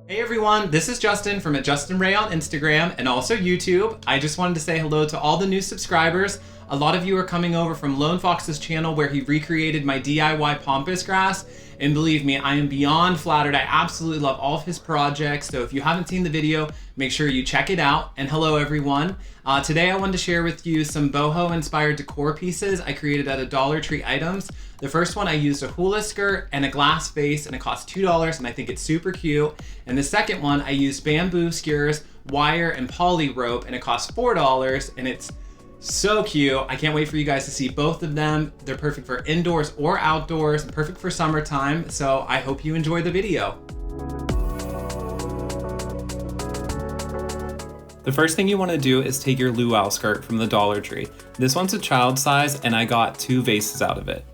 Hey everyone, this is Justin from @JustinRay on Instagram and also YouTube. I just wanted to say hello to all the new subscribers. A lot of you are coming over from Lone Fox's channel where he recreated my DIY pampas grass. And believe me, I am beyond flattered. I absolutely love all of his projects. So if you haven't seen the video, make sure you check it out. And hello everyone. Today I wanted to share with you some boho inspired decor pieces I created at Dollar Tree items. The first one I used a hula skirt and a glass vase and it cost $2 and I think it's super cute. And the second one I used bamboo skewers, wire and poly rope and it cost $4 and it's so cute. I can't wait for you guys to see both of them. They're perfect for indoors or outdoors, perfect for summertime. So I hope you enjoy the video. The first thing you want to do is take your Luau skirt from the Dollar Tree. This one's a child size and I got 2 vases out of it.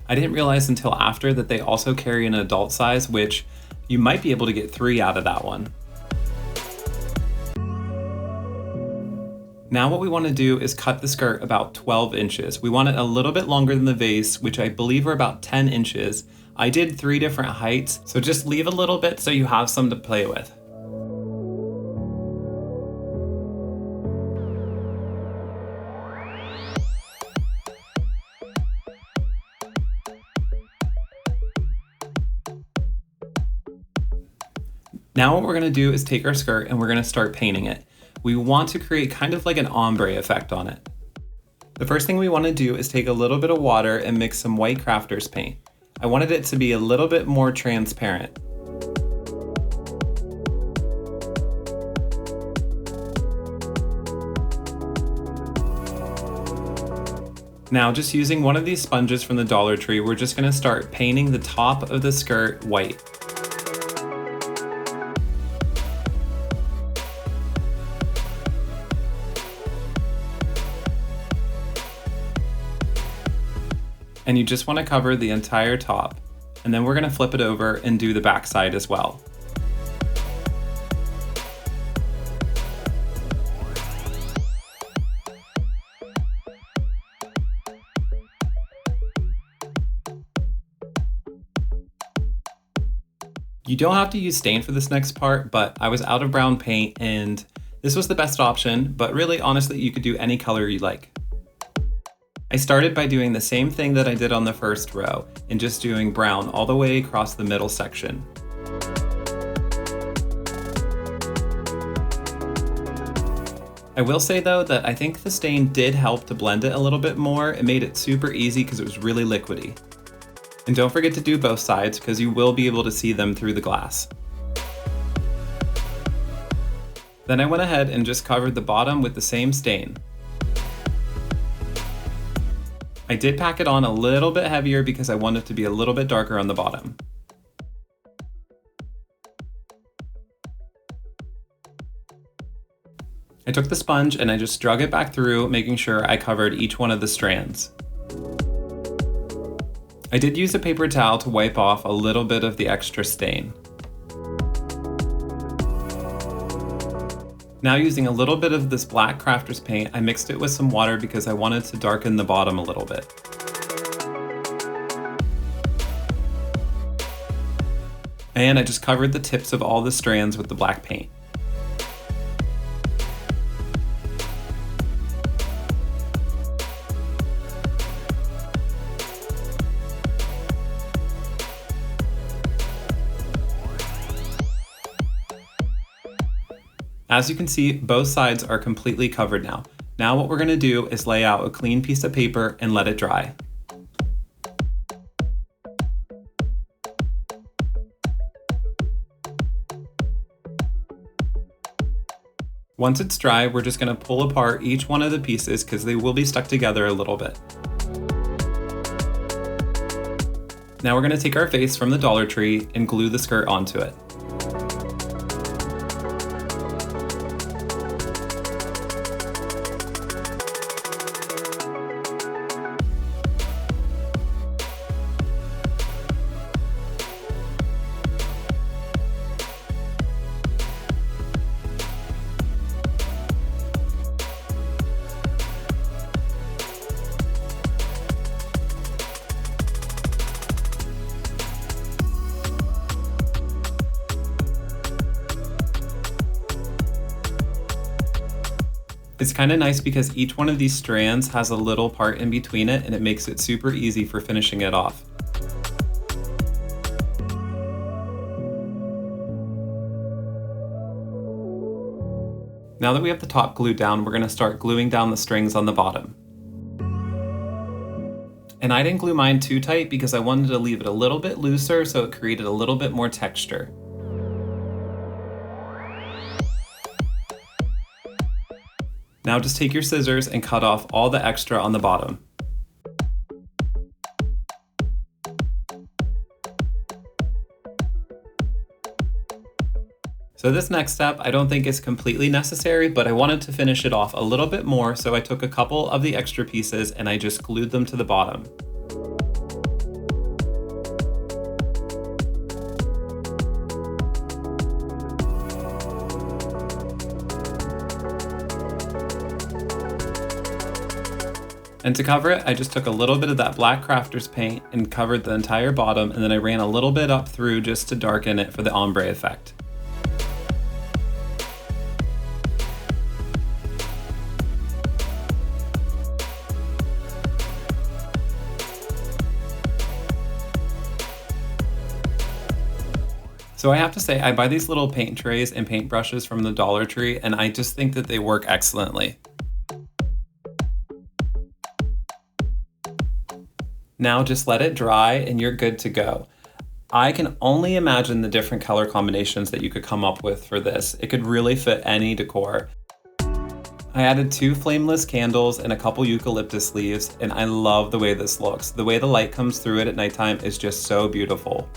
I didn't realize until after that they also carry an adult size, which you might be able to get 3 out of that one. Now what we want to do is cut the skirt about 12 inches. We want it a little bit longer than the vase, which I believe are about 10 inches. I did 3 different heights, so just leave a little bit so you have some to play with. Now what we're going to do is take our skirt and we're going to start painting it. We want to create kind of like an ombre effect on it. The first thing we want to do is take a little bit of water and mix some white crafter's paint. I wanted it to be a little bit more transparent. Now just using one of these sponges from the Dollar Tree, we're just going to start painting the top of the skirt white. And you just want to cover the entire top. And then we're going to flip it over and do the back side as well. You don't have to use stain for this next part, but I was out of brown paint and this was the best option, but really honestly you could do any color you like. I started by doing the same thing that I did on the first row and just doing brown all the way across the middle section. I will say though that I think the stain did help to blend it a little bit more. It made it super easy because it was really liquidy. And don't forget to do both sides because you will be able to see them through the glass. Then I went ahead and just covered the bottom with the same stain. I did pack it on a little bit heavier because I wanted it to be a little bit darker on the bottom. I took the sponge and I just drug it back through, making sure I covered each one of the strands. I did use a paper towel to wipe off a little bit of the extra stain. Now using a little bit of this black crafter's paint, I mixed it with some water because I wanted to darken the bottom a little bit. And I just covered the tips of all the strands with the black paint. As you can see, both sides are completely covered now. Now what we're going to do is lay out a clean piece of paper and let it dry. Once it's dry, we're just going to pull apart each one of the pieces because they will be stuck together a little bit. Now we're going to take our vase from the Dollar Tree and glue the skirt onto it. It's kind of nice because each one of these strands has a little part in between it, and it makes it super easy for finishing it off. Now that we have the top glued down, we're going to start gluing down the strings on the bottom. And I didn't glue mine too tight because I wanted to leave it a little bit looser so it created a little bit more texture. Now just take your scissors and cut off all the extra on the bottom. So this next step I don't think is completely necessary, but I wanted to finish it off a little bit more, so I took a couple of the extra pieces and I just glued them to the bottom. And to cover it, I just took a little bit of that black crafter's paint and covered the entire bottom, and then I ran a little bit up through just to darken it for the ombre effect. So I have to say, I buy these little paint trays and paint brushes from the Dollar Tree, and I just think that they work excellently. Now just let it dry and you're good to go. I can only imagine the different color combinations that you could come up with for this. It could really fit any decor. I added 2 flameless candles and a couple eucalyptus leaves, and I love the way this looks. The way the light comes through it at nighttime is just so beautiful.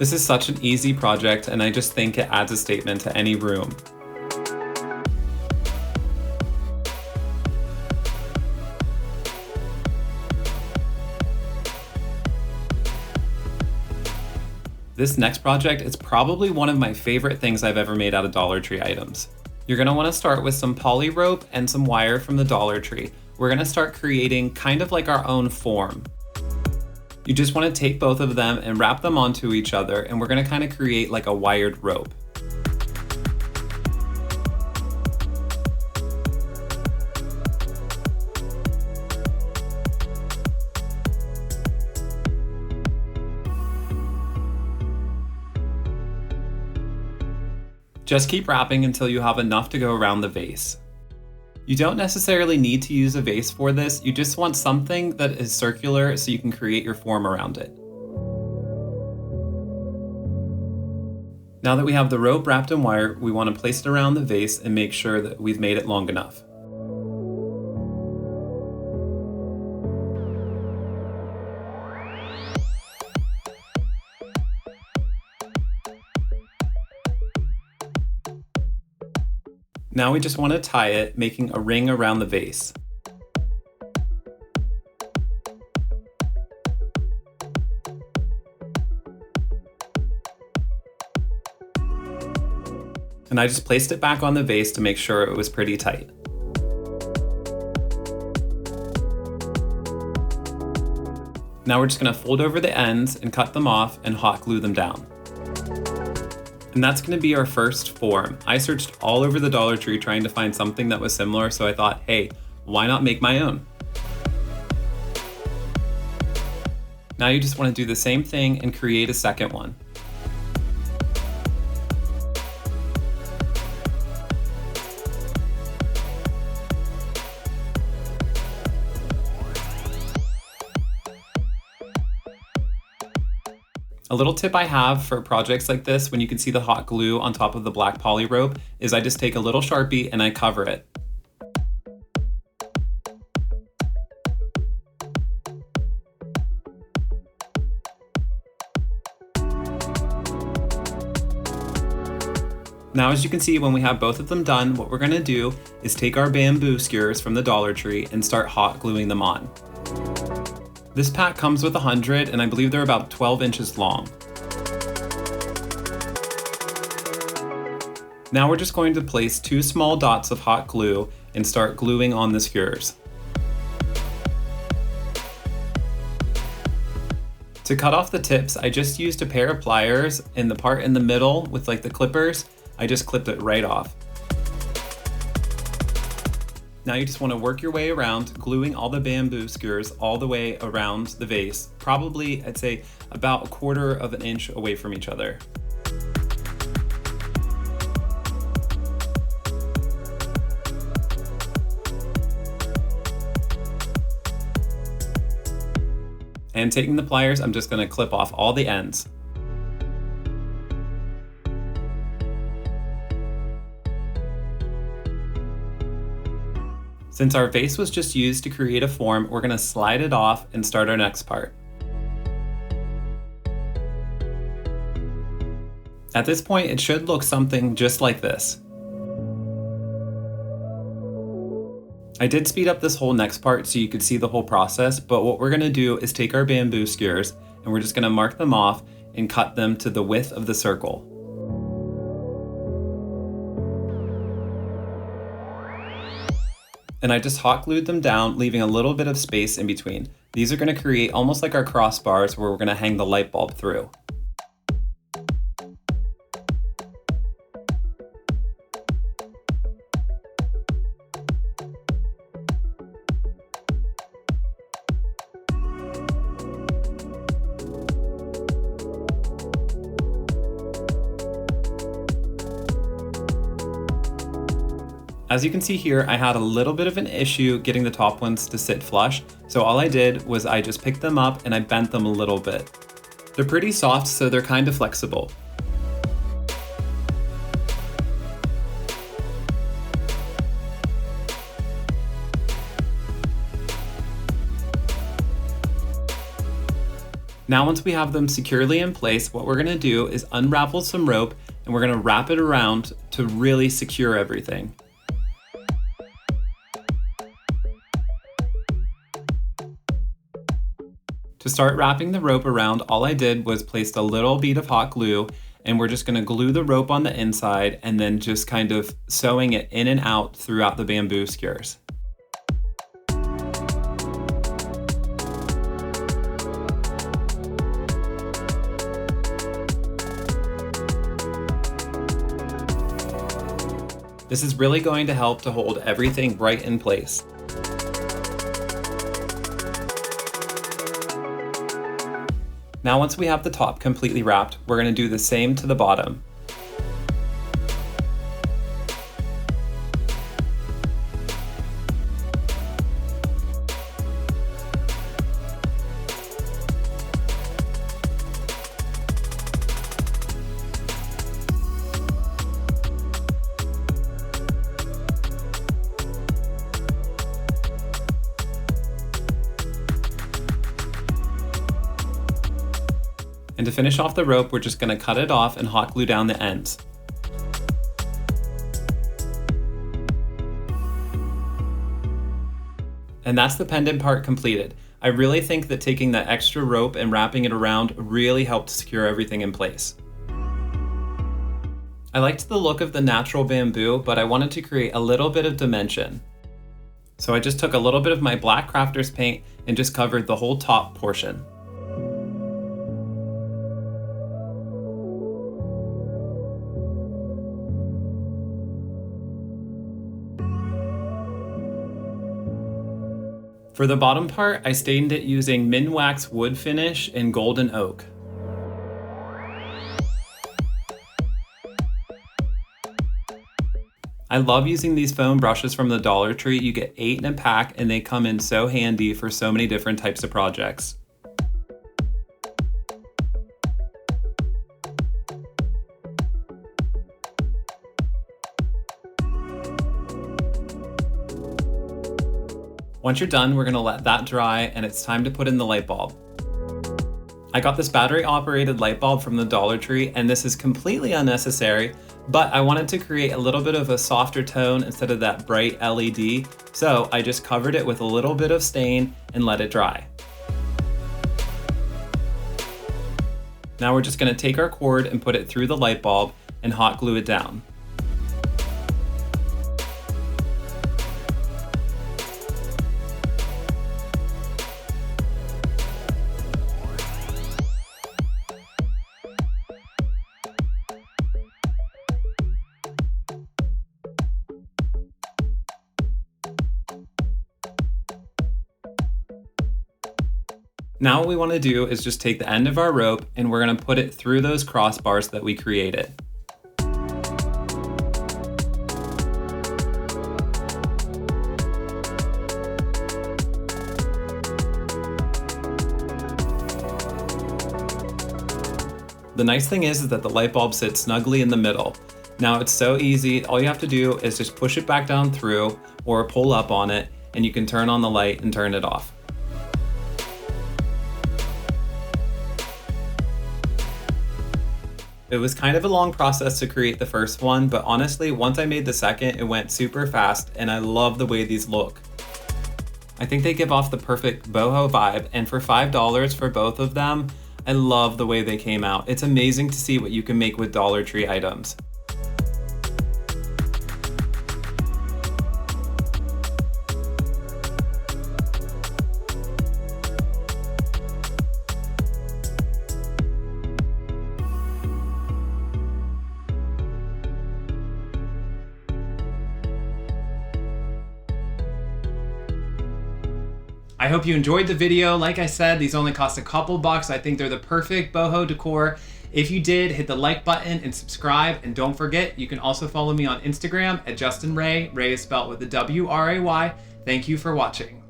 This is such an easy project, and I just think it adds a statement to any room. This next project is probably one of my favorite things I've ever made out of Dollar Tree items. You're gonna wanna start with some poly rope and some wire from the Dollar Tree. We're gonna start creating kind of like our own form. You just wanna take both of them and wrap them onto each other, and we're gonna kind of create like a wired rope. Just keep wrapping until you have enough to go around the vase. You don't necessarily need to use a vase for this, you just want something that is circular so you can create your form around it. Now that we have the rope wrapped in wire, we want to place it around the vase and make sure that we've made it long enough. Now we just want to tie it, making a ring around the vase. And I just placed it back on the vase to make sure it was pretty tight. Now we're just going to fold over the ends and cut them off and hot glue them down. And that's going to be our first form. I searched all over the Dollar Tree trying to find something that was similar, so I thought, hey, why not make my own? Now you just want to do the same thing and create a second one. A little tip I have for projects like this, when you can see the hot glue on top of the black poly rope, is I just take a little Sharpie and I cover it. Now, as you can see, when we have both of them done, what we're gonna do is take our bamboo skewers from the Dollar Tree and start hot gluing them on. This pack comes with 100, and I believe they're about 12 inches long. Now we're just going to place 2 small dots of hot glue and start gluing on the skewers. To cut off the tips, I just used a pair of pliers, and the part in the middle with like the clippers, I just clipped it right off. Now you just want to work your way around, gluing all the bamboo skewers all the way around the vase, probably I'd say about 1/4 of an inch away from each other. And taking the pliers, I'm just going to clip off all the ends. Since our vase was just used to create a form, we're going to slide it off and start our next part. At this point, it should look something just like this. I did speed up this whole next part so you could see the whole process, but what we're going to do is take our bamboo skewers and we're just going to mark them off and cut them to the width of the circle. And I just hot glued them down, leaving a little bit of space in between. These are going to create almost like our crossbars where we're going to hang the light bulb through. As you can see here, I had a little bit of an issue getting the top ones to sit flush, so all I did was I just picked them up and I bent them a little bit. They're pretty soft, so they're kind of flexible. Now once we have them securely in place, what we're going to do is unravel some rope and we're going to wrap it around to really secure everything. To start wrapping the rope around, all I did was placed a little bead of hot glue, and we're just going to glue the rope on the inside and then just kind of sewing it in and out throughout the bamboo skewers. This is really going to help to hold everything right in place. Now once we have the top completely wrapped, we're going to do the same to the bottom. And to finish off the rope, we're just going to cut it off and hot glue down the ends. And that's the pendant part completed. I really think that taking that extra rope and wrapping it around really helped secure everything in place. I liked the look of the natural bamboo, but I wanted to create a little bit of dimension. So I just took a little bit of my black crafter's paint and just covered the whole top portion. For the bottom part, I stained it using Minwax wood finish in golden oak. I love using these foam brushes from the Dollar Tree. You get 8 in a pack and they come in so handy for so many different types of projects. Once you're done, we're going to let that dry and it's time to put in the light bulb. I got this battery operated light bulb from the Dollar Tree and this is completely unnecessary, but I wanted to create a little bit of a softer tone instead of that bright LED, so I just covered it with a little bit of stain and let it dry. Now we're just going to take our cord and put it through the light bulb and hot glue it down. Now what we want to do is just take the end of our rope and we're going to put it through those crossbars that we created. The nice thing is that the light bulb sits snugly in the middle. Now it's so easy, all you have to do is just push it back down through or pull up on it and you can turn on the light and turn it off. It was kind of a long process to create the first one, but honestly, once I made the second, it went super fast and I love the way these look. I think they give off the perfect boho vibe, and for $5 for both of them, I love the way they came out. It's amazing to see what you can make with Dollar Tree items. I hope you enjoyed the video. Like I said, these only cost a couple bucks. I think they're the perfect boho decor. If you did, hit the like button and subscribe. And don't forget, you can also follow me on Instagram at Justin Ray. Ray is spelled with a W-R-A-Y. Thank you for watching.